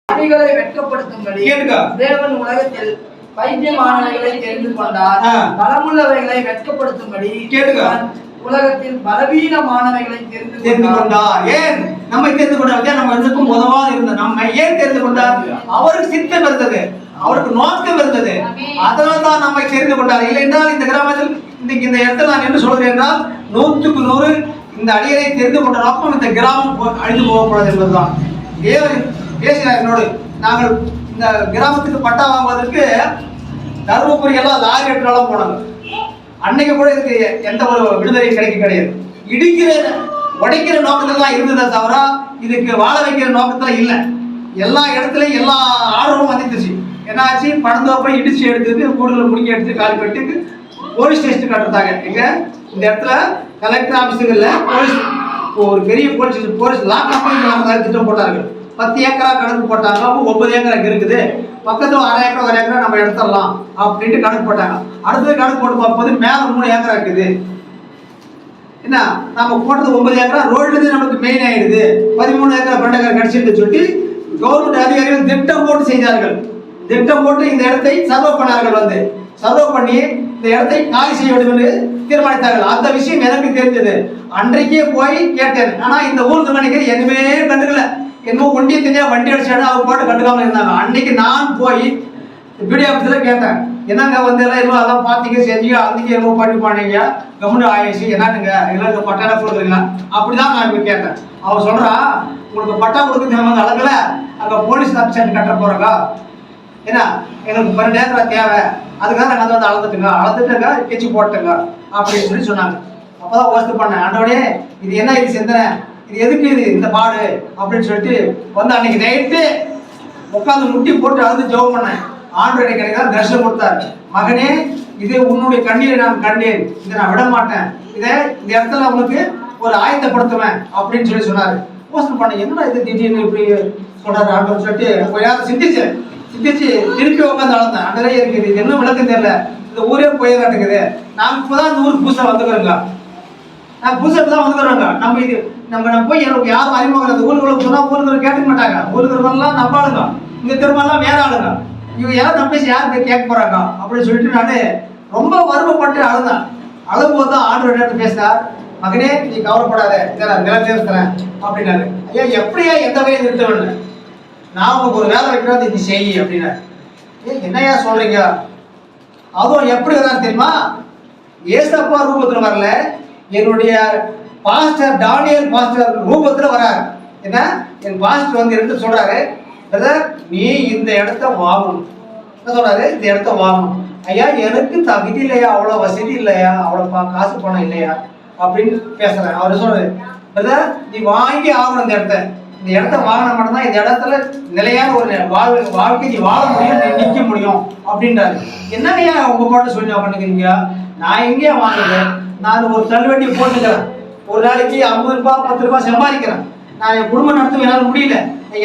அடிகளை வெட்கப்படுத்தும்படி தேவன் உலகத்தில் பைத்தியமானவைகளை தெரிந்து கொண்டார். பலமுள்ளவைகளை வெட்கப்படுத்தும்படி உலகத்தில் பலவீனமானவைகளை தெரிந்து கொண்டார். ஏன் நம்மை தெரிந்து கொண்டார்? நம்ம எதுக்கும் உதவாது இருந்த நம்ம ஏன் தெரிந்து கொண்டார்? அவருக்கு சித்தம் இருந்தது, அவருக்கு நோக்கம் இருந்தது, அதனால்தான் நம்மை தெரிந்து கொண்டார். இல்லை என்றால் இந்த கிராமத்தில் இன்னைக்கு இந்த இடத்துல நான் என்ன சொல்கிறேன் என்றால் 100க்கு 100 இந்த அடியரை தெரிந்து கொண்ட நோக்கம் இந்த கிராமம் அழிந்து போகக்கூடாது என்பதுதான். தேவன் பேசினார் என்னோடு. நாங்கள் இந்த கிராமத்துக்கு பட்டா வாங்குவதற்கு தருமபுரி எல்லாம் லாரி எடுத்தாலும் போனாங்க. அன்னைக்கு கூட இதுக்கு எந்த ஒரு விடுதலையும் கிடையாது. இடிக்கிற உடைக்கிற நோக்கத்தில் தான் இருந்ததை தவிர இதுக்கு வாழ வைக்கிற நோக்கத்தில் இல்லை. எல்லா இடத்துலையும் எல்லா ஆர்வமும் வந்துச்சு. என்னாச்சு, பணந்தோப்பை இடிச்சு எடுத்துட்டு கூடுதல் முடிக்க எடுத்து காலி பண்ணிட்டு போலீஸ் ஸ்டேஷன் கட்டுறதாங்க. எங்க இந்த இடத்துல கலெக்டர் ஆஃபீஸுகளில் போலீஸ் ஒரு பெரிய போலீஸ் லா கம்பெனி திட்டம் போட்டார்கள். 10 ஏக்கரா கணக்கு போட்டாங்க. 9 ஏக்கரா இருக்குது, பக்கத்தில் 1/2 ஏக்கரா 1 ஏக்கரா நம்ம எடுத்துடலாம் அப்படின்ட்டு கணக்கு போட்டாங்க. அடுத்தது கணக்கு போட்டு பார்க்கும்போது மேலே 3 ஏக்கரா இருக்குது. என்ன நம்ம போட்டது 9 ஏக்கரா ரோட்லேருந்து நமக்கு மெயின் ஆகிடுது. 13 ஏக்கரா 12 ஏக்கரா கிடைச்சிட்டு சொல்லி கவர்மெண்ட் அதிகாரிகள் திட்டம் போட்டு செய்தார்கள். திட்டம் போட்டு இந்த இடத்தை சர்வே பண்ணார்கள். சர்வே பண்ணி இந்த இடத்தை காலி செய்ய வேண்டும் என்று தீர்மானித்தார்கள். அந்த விஷயம் எனக்கு தெரிஞ்சது. அன்றைக்கே போய் கேட்டேன். ஆனால் இந்த ஊருக்கு நினைக்கிறேன் எதுவுமே கண்டுக்கல. என்னமோ ஒண்டிய தனியாக வண்டி அடிச்சாடு அவங்க பாட்டு கண்டுக்காம இருந்தாங்க. அன்னைக்கு நான் போய் பிடிஓ ஆஃபீஸில் கேட்டேன், என்னங்க எல்லாம் எல்லாம் அதான் பார்த்தீங்க செஞ்சீங்க, அதுக்கு என்னமோ பண்ணி பண்ணீங்க கவர்மெண்ட் ஆயிடுச்சு, என்னட்டுங்க எங்களுக்கு பட்டாலாம் கொடுக்குறீங்களா அப்படிதான் நான் இப்போ கேட்டேன். அவன் சொல்கிறா, உங்களுக்கு பட்டா கொடுக்குறது அளக்கல, அங்கே போலீஸ் ஆஃபீஸர் கட்ட போகிறாங்க, ஏன்னா எங்களுக்கு 12 ஏக்கரா தேவை, அதுக்காக நாங்கள் வந்து அளந்துட்டுங்க கெச்சி போட்டுங்க அப்படின்னு சொன்னாங்க. அப்போதான் யோசித்து பண்ணேன், ஆண்டவனே இது என்ன, இது சிந்தனை, இது எதுக்கு இது இந்த பாடு அப்படின்னு சொல்லிட்டு வந்து அன்னைக்கு நைட்டு உட்காந்து முட்டி போட்டு அழுது ஜெபம் பண்ணேன். ஆண்டவரை கிடைக்காத தரிசனம் கொடுத்தாரு. மகனே, இது உன்னுடைய கண்ணீரை நான் கண்டேன், இதை நான் விட மாட்டேன், இதை இந்த இடத்துல உனக்கு ஒரு ஆயத்தப்படுத்துவேன் அப்படின்னு சொன்னாரு. யோசனை பண்ணேன், என்னடா இது திடீர்னு இப்படி சொல்றாரு ஆண்டவன் சொல்லிட்டு யாரும் சிந்திச்சு திருப்பி உட்காந்து அழுந்தேன். அண்டரே இருக்குது, இது என்ன விளக்கம் தெரியல, இந்த ஊரே போய் காட்டுக்குது. நான் இப்போதான் இந்த ஊருக்கு புதுசாக வந்துக்கிறேங்க, நான் புதுசாக தான் வந்துக்கிறோங்க. நம்ம போய் எனக்கு யாரும் அறிமுகம் அந்த ஊருக்கு சொன்னால் ஊருக்கு கேட்க மாட்டாங்க. ஊருக்குலாம் நம்ம ஆளுங்க, இந்த திருமணம்லாம் வேற ஆளுங்க, இவங்க யாரும் நம்ம பேசி யார் போய் கேட்க போறாங்க அப்படின்னு சொல்லிட்டு நான் ரொம்ப வறுமைப்பட்டு அழுந்தேன். அழும்போது தான் ஆண்டவர் எடுத்து பேசினார், மகனே நீ கவலைப்படாத, இதை நான் நிலத்தேர்த்துறேன் அப்படின்னாரு. ஐயா எப்படியா எந்த வகையை நிறுத்த வேண்டும், நான் உங்களுக்கு ஒரு வேலை வைக்கிறது நீ செய் அப்படின்னாரு. என்னையா சொல்றீங்க, அதுவும் எப்படி வர்றாரு தெரியுமா, ஏசப்பா ரூபத்தில் வரல, என்னுடைய பாஸ்டர் டானியல் பாஸ்டர் ரூபத்தில் வராரு. என்ன என் பாஸ்டர் வந்து எடுத்து சொல்றாரு, பிரதர் நீ இந்த இடத்த வாங்கணும். என்ன சொல்றாரு, இந்த இடத்த வாங்கணும். ஐயா எனக்கு தகுதி இல்லையா, அவ்வளோ வசதி இல்லையா, அவ்வளோ காசு பணம் இல்லையா அப்படின்னு பேசுறேன். அவர் சொல்றாரு, பிரதர் நீ வாங்கி ஆகணும் இந்த இடத்த வாங்கின மட்டும்தான் இந்த இடத்துல நிலையான ஒரு வாழ்க்கை நீ வாழ முடியும், நீ நிற்க முடியும் அப்படின்றாரு. என்னங்கய்யா உங்க பாட்டு சொல்லி பண்ணுறீங்க, நான் எங்கேயா வாங்குறேன், நான் ஒரு தள்ளுவண்டியை போட்டுக்கிறேன், ஒரு நாளைக்கு 50 ரூபாய் 10 ரூபாய் சம்பாதிக்கிறேன், நான் என் குடும்பம் நடத்த என்னால் முடியல,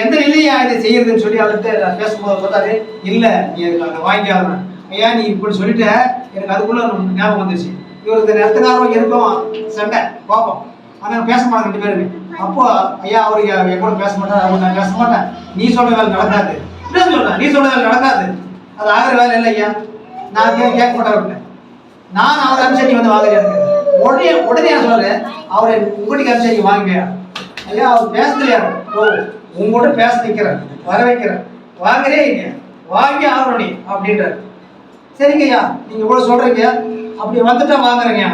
எந்த நிலையா இதை செய்யறதுன்னு சொல்லி அவர்கிட்ட நான் பேசும்போது பார்த்தாரு, இல்லை நீ அதை வாங்கி ஆகணும். ஐயா நீ இப்படி சொல்லிட்டு எனக்கு அதுக்குள்ள ஞாபகம் வந்துருச்சு, இவருக்கு நேரத்துக்காரங்க இருக்கும் சண்டை பார்ப்போம், ஆனால் பேச மாட்டேன் 2 பேருமே. அப்போ ஐயா அவருக்கு என் கூட பேச மாட்டேன், அவர் நான் பேச மாட்டேன், நீ சொல்ற வேலை நடக்காது, இப்படிதான் சொல்றேன், நீ சொல்ற வேலை நடக்காது, அது ஆகிற வேலை இல்லை ஐயா, நான் கேட்க மாட்டேன், நான் அவர் அனுப்பிச்சு நீ வந்து வாங்குறேன். உடனே நான் சொல்றேன், அவரை உங்கள்கிட்ட அனுப்பிச்சு நீ வாங்கியா, ஐயா அவர் பேசலையா, ஓ உங்கள்கிட்ட பேச நிற்கிறேன், வர வைக்கிறேன், வாங்குறே இங்க வாங்கி ஆகணும் நீ அப்படின்றார். சரிங்க ஐயா நீங்க இவ்வளவு சொல்றீங்க, அப்படி வந்துட்டா வாங்குறேங்க.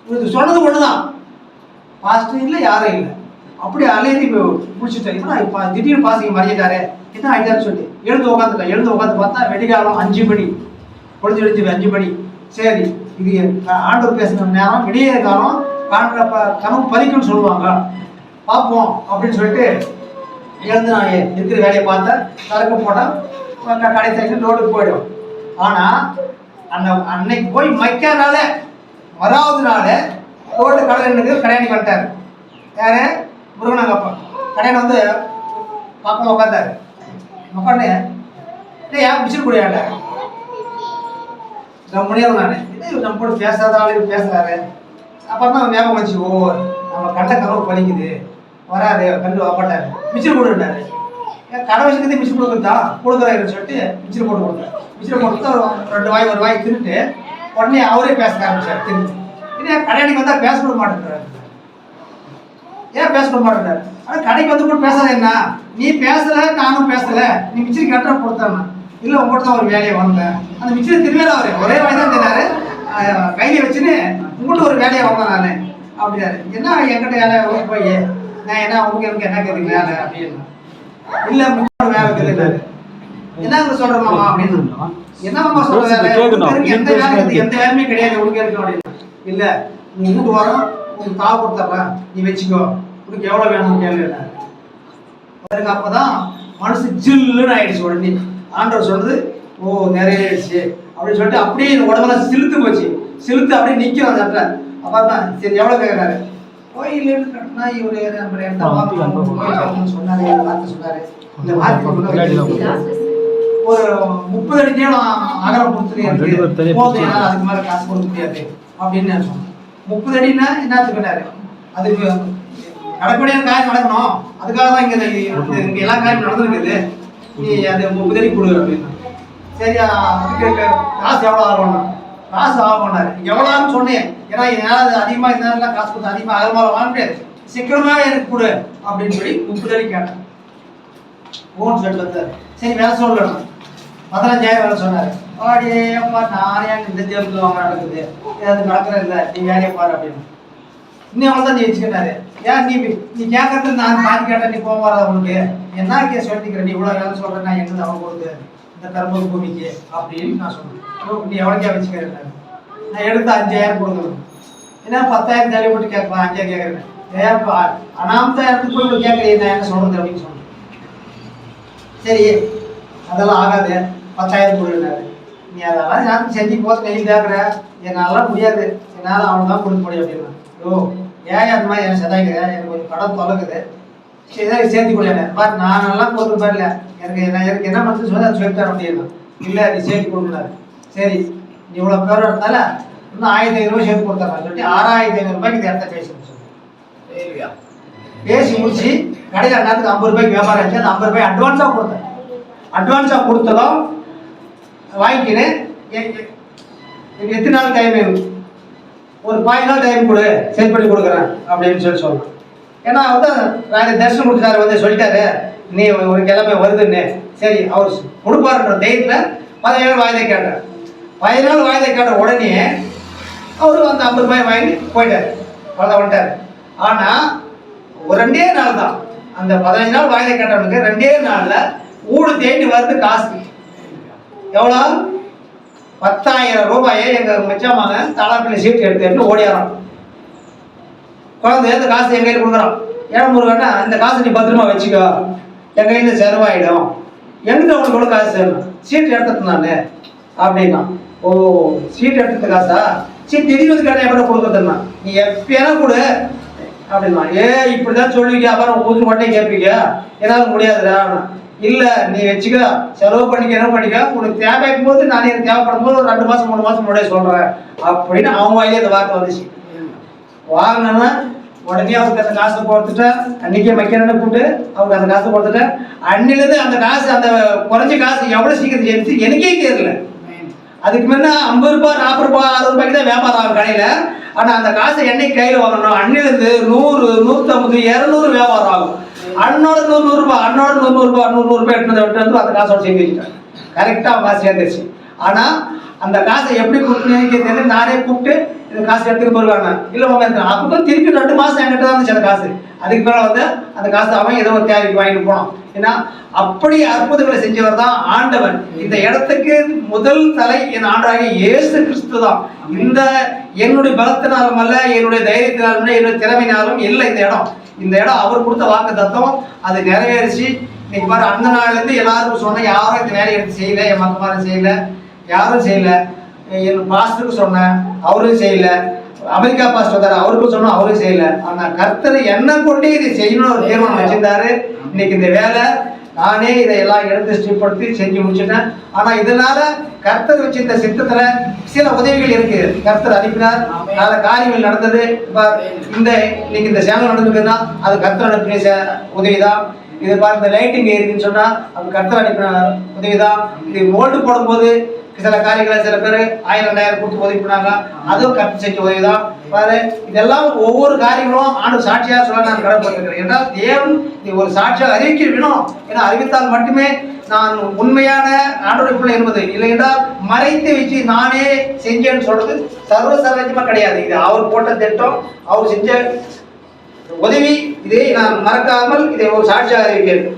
உங்களுக்கு சொன்னது ஒண்ணுதான், பாஸ்டர் இல்லை யாரும் இல்லை, அப்படி அலையதி முடிச்சுட்டேன். திடீர்னு பாசிங்க மறைஞ்சிட்டாரு, என்ன ஆயிட்டாரு சொல்லி எழுந்து உட்காந்து பார்த்தா வெடிகாலம் 5 மணி, பொழுது 5 மணி. சரி இது ஆண்டவர் பேசுன நேரம், விடிய காலம், கனவு பறிக்கும்னு சொல்லுவாங்க, பார்ப்போம் அப்படின்னு சொல்லிட்டு எழுந்து நான் இருக்கிற வேலையை பார்த்தேன். சரக்கு போட்டால் கடை சைக்கிள் ரோடுக்கு போயிடும். ஆனால் அன்னைக்கு போய் மைக்கானால வராவது நாள் ரோடு கடையாணி வந்துட்டார். யாரு, முருகனாங்கப்பா கடையாணி வந்து பக்கம் உட்காந்தாரு. உட்காந்து ஏன் பிடிச்சிட்டு கூடியாண்ட முடியாது, நான் நம்ம கூட பேசாத ஆளுக்கு பேசுறாரு. அப்புறம் தான் ஞாபகம் வச்சு, ஓ நம்ம கண்ட கனவு பழிக்குது, வராது கண்டு வாப்பாட்டாரு, மிச்சர் போட்டுட்டாரு. கடை வச்சுக்கிட்டு மிஷின் கொடுக்குறதா கொடுக்குறாருன்னு சொல்லிட்டு மிஷின் போட்டு கொடுத்தேன். மிஷின் போட்டு ஒரு வாய் தின்னுட்டு உடனே அவரே பேச ஆரம்பிச்சார். தின்னு இன்னும் கடைக்கு வந்தால் பேச விட மாட்டேங்கிறாரு. ஏன் பேச விட மாட்டேங்கிறாரு? ஆனால் கடைக்கு வந்து கூட பேசாத என்ன, நீ பேசலை நானும் பேசலை, நீ மிச்சரி கரெக்டாக கொடுத்தாருண்ணா. இல்லை உங்கள்கிட்ட தான் ஒரு வேலையை வந்தேன். அந்த மிச்சரி திரும்பல அவர் ஒரே வாய் தான் தெரியாரு, கையை வச்சுன்னு உங்கள்கிட்ட ஒரு வேலையை வந்தேன் நான் அப்படின்னாரு. என்ன என்கிட்ட வேலை போய் நான் என்ன உங்களுக்கு என்ன கேட்குறீங்க வேலை அப்படின்னு. இல்லை வேலை கேட்குறாரு. என்னங்க சொல்ற மாமா அப்படின்னு. என்ன மாமா சொல்ற வேலை, எந்த வேலையுமே கிடையாது உனக்கு இருக்கு அப்படின்னு. இல்லை நீ வீட்டு வரோம் உனக்கு தாவ கொடுத்துட்றேன், நீ வச்சுக்கோ, உனக்கு எவ்வளோ வேணும்னு கேள்வி. அதுக்கு அப்போதான் மனசு ஜில்லுன்னு ஆயிடுச்சு. உடனே ஆண்டவர் சொல்றது ஓ நிறைவேறிடுச்சு அப்படின்னு சொல்லிட்டு அப்படியே உடம்பெல்லாம் சிலுத்து போச்சு. சிலுத்து அப்படியே நிற்கும் அந்த இடத்துல. அப்பா சரி எவ்வளோ கேட்குறாரு. கோயிலேருந்து கட்டினா இவரு சொன்னாரு, வார்த்தை சொன்னாரு. இந்த வார்த்தை ஒரு 30 அடி நேரம் அகலம் கொடுத்துரு போதும், அதுக்கு மேலே காசு கொடுக்க முடியாது அப்படின்னு நான் சொன்னேன். 30 அடின்னா என்னத்துக்கிட்டாரு, அதுக்கு நடக்கக்கூடிய காரியம் நடக்கணும், அதுக்காக தான் இங்கே எல்லா காரியம் நடந்துருக்குது, நீ அது 30 அடி கொடு அப்படின்னு. சரி அதுக்கு காசு எவ்வளோ ஆகணும், காசு ஆகணும்னாரு. எவ்வளோன்னு சொன்னேன். ஏன்னா இதனால அதிகமாக இதனால காசு கொடுத்து அதிகமாக அகலமாக வாங்க முடியாது, சீக்கிரமாக எனக்கு கொடு அப்படின்னு சொல்லி 30 அடி கேட்டேன். ஓன் சொல்லிட்டு வந்தார். சரி வேலை சொல்லணும், 15,000 வேலை சொன்னார். அப்படியே அம்மா நானே இந்த தேர்தல் வாங்க நடக்குது, அது நடக்கிற இல்லை, நீ வேலையை பாரு அப்படின்னு. இன்னும் அவ்வளோ தான் நீ வச்சுக்கிட்டாரு. ஏன் நீ கேட்கறது நான் பாதி கேட்டேன், நீ போக வராத உனக்கு என்ன கேஸ் சொல்லிக்கிறேன், நீ இவ்வளோ வேலை சொல்கிறேன், நான் எங்கே அவன் கொடுத்து இந்த கரும்பு பூமிக்கு அப்படின்னு நான் சொன்னேன். நீ எவ்வளோக்கே வச்சுக்கிறேன், நான் எடுத்து 5,000 கொடுக்கணும். ஏன்னா 10,000 தேவை போட்டு கேட்கலாம், 5,000 கேட்குறேன். ஏப்பா அனாமத்த இடத்துக்கு போய் கேட்குறேன், நான் என்ன சொல்கிறது அப்படின்னு சொன்னேன். சரி அதெல்லாம் ஆகாது, 10,000 கொடுக்குறாரு. நீ அதெல்லாம் நான் செஞ்சு போது நெய் கேட்குற, என்னால் முடியாது, என்னால் அவனை தான் கொடுக்க முடியும் அப்படின்னா. ஓ ஏன் அந்த மாதிரி எனக்கு சதாய்க்கிறேன், எனக்கு கொஞ்சம் கடன் தொலைக்குது, சரி சேர்த்து கொடுங்க. பட் நான் நல்லா கொடுக்க பாருல, எனக்கு என்ன பண்ணுறது சொல்லி அதை சொல்லித்தரேன் அப்படின்னா. இல்லை நீ சேர்த்து கொடுக்குறாரு. சரி நீ இவ்வளோ பேர் எடுத்தால இன்னும் 1,500 சேர்த்து கொடுத்தாரு சொல்லிட்டு 6,500 ரூபாய்க்கு இந்த இடத்த பேசி முடிச்சு. பேசி முடிச்சு கடையில் அண்ணாத்துக்கு 50 ரூபாய்க்கு வியாபாரம் ஆச்சு. அந்த 50 ரூபாய் அட்வான்ஸாக கொடுத்தேன். அட்வான்ஸாக கொடுத்ததும் வாங்கிக்கிறேன். எத்தனை நாள் டைம் வேணும், ஒரு 5 நாள் டைம் கொடு, செட் பண்ணி கொடுக்குறேன் அப்படின்னு சொல்லலாம். ஏன்னா வந்து நான் தரிசனம் கொடுத்தாரு, வந்து சொல்லிட்டாரு நீ ஒரு கிழமை வருதுன்னு. சரி அவர் கொடுப்பாருன்ற தைரியத்தில் 15 நாள் வாய்தை கேட்டார். 15 நாள் வாய்தை கேட்ட உடனே அவரு அந்த 50 ரூபாய் வாங்கி போயிட்டார், அவ்வளோ வந்துட்டார். ஆனால் ஒரு 2 நாள் தான் அந்த 15 நாள் வாய்தை கேட்டவனுக்கு 2 நாளில் ஊடு தேடி வருது காசு. எவ்வளோ, 10,000 ரூபாயை எங்கள் மிச்சமாக தலாப்பிள்ளை சீட்டு எடுத்துட்டு ஓடியாரான். குழந்தை அந்த காசு என் கையில் கொடுக்குறான். ஏன் முருகன்னா அந்த காசை நீ பத்திரமா வச்சுக்கோ, என் கையில் செலவாயிடும், எங்கிட்ட உனக்கு கூட காசு சீட்டு எடுத்துட்டு நான் அப்படின்னா. ஓ சீட்டு எடுத்துட்டு காசா, சீட்டு திடீர்னு கேட்டால் எப்படி கொடுக்குறதுன்னா, நீ எப்பயானா கொடு அப்படின்னா. இப்படிதான் சொல்லுவீங்க, அப்புறம் ஊற்று மட்டும் கேட்பீங்க, என்னால் முடியாதுடா. இல்லை நீ வச்சுக்க, செலவு பண்ணிக்க, என்ன பண்ணிக்க, உனக்கு தேவைக்கும் போது நான் எனக்கு தேவைப்படும் போது ஒரு 2 மாதம் 3 மாதம் முன்னாடியே சொல்கிறேன் அப்படின்னு அவன் வாயிலே அந்த வார்த்தை வந்துச்சு. வாங்கினோன்னா உடனே அவருக்கு அந்த காசை கொடுத்துட்டேன். அன்றைக்கே வைக்கணும்னு கூப்பிட்டு அவருக்கு அந்த காசை கொடுத்துட்டேன். அன்னிலேருந்து அந்த காசு, அந்த குறைஞ்ச காசு எவ்வளோ சீக்கிரம் எடுத்து எனக்கே தெரியல. அதுக்கு முன்ன 50 ரூபாய் 40 ரூபாய் 60 ரூபாய்க்கு தான் வியாபாரம் ஆகும் கடையில். ஆனால் அந்த காசை என்னைக்கு கையில் வாங்கணும், அன்னிலேருந்து 100 150 200 வியாபாரம் ஆகும். அன்னோட 100 ரூபாய், அன்னோட 100 ரூபாய் 100 ரூபாய் எடுத்து வந்து அந்த காசோட சேர்ந்து வச்சுட்டேன். கரெக்டாக காசு சேர்ந்துருச்சு. ஆனால் அந்த காசை எப்படி கொடுத்துன்னு தெரியல. நானே கூப்பிட்டு இந்த காசு எடுத்துட்டு போடுவாங்க. இல்லை உங்க அப்போ திருப்பி 2 மாதம் என்கிட்ட தான் இருந்துச்சு அந்த காசு. அதுக்கு மேலே வந்து அந்த காசு அவன் ஏதோ ஒரு தேவைக்கு வாங்கிட்டு போனோம். ஏன்னா அப்படி அற்புதங்களை செஞ்சவர் தான் ஆண்டவன். இந்த இடத்துக்கு முதல் தலை என் ஆண்டவராகிய இயேசு கிறிஸ்து தான். இந்த என்னுடைய பலத்தினாலும் அல்ல, என்னுடைய தைரியத்தினாலும், என்னுடைய திறமையினாலும் இல்லை. இந்த இடம் அவர் கொடுத்த வாக்கு தத்துவம், அது நிறைவேறிச்சு. இன்னைக்கு பாரு, அந்த நாள்லேருந்து எல்லாருக்கும் சொன்னேன், யாரும் இந்த வேலையை எடுத்து செய்யல, என் மக்கமாரும் செய்யல, யாரும் செய்யல. என் பாஸ்டருக்கு சொன்னேன், அவரும் செய்யல. அமெரிக்கா பாஸ்டர் வந்தார், அவருக்கும் சொன்னோம், அவரும் செய்யல. ஆனால் கர்த்தர் என்ன கொண்டு இதை செய்யணும்னு ஒரு தீர்மானம் வச்சிருந்தாரு. இன்னைக்கு இந்த வேலை நானே இதையெல்லாம் எடுத்து ஸ்டிப்படுத்தி செஞ்சு முடிச்சுட்டேன். ஆனா இதனால கர்த்தர் வச்சு இந்த சித்தத்துல சில உதவிகள் இருக்கு. கர்த்தர் அனுப்பினார், நல்ல காரியங்கள் நடந்தது. இப்ப இன்னைக்கு இந்த சேனல் நடந்துக்குன்னா அது கர்த்தர் அனுப்பின உதவிதான். இது பாரு, இந்த லைட்டிங் இருக்குன்னு சொன்னா அது கர்த்தர் அனுப்பின உதவிதான். இது மோல்டு போடும்போது சில காரியங்களை சில பேர் 1000 2000 கொடுத்து உதவி பண்ணாங்க, அதுவும் கர்த்தர் செஞ்ச உதவிதான். பாரு, இதெல்லாம் ஒவ்வொரு காரியங்களும் ஆண்டு சாட்சியா சொல்ல நான் கடமைப்பட்டிருக்கிறேன். என்றால் தேவன் ஒரு சாட்சியாக அறிவிக்க வேணும். ஏன்னா அறிவித்தால் மட்டுமே நான் உண்மையான ஆண்டோடைய பிள்ளை என்பது. இல்லை என்றால் மறைத்து வச்சு நானே செஞ்சேன்னு சொல்றது சர்வசாதாரணமா கிடையாது. இது அவர் போட்ட திட்டம், அவர் செஞ்ச உதவி. இதை நான் மறக்காமல் இதை ஒரு சாட்சியாக அறிவிக்கிறேன்.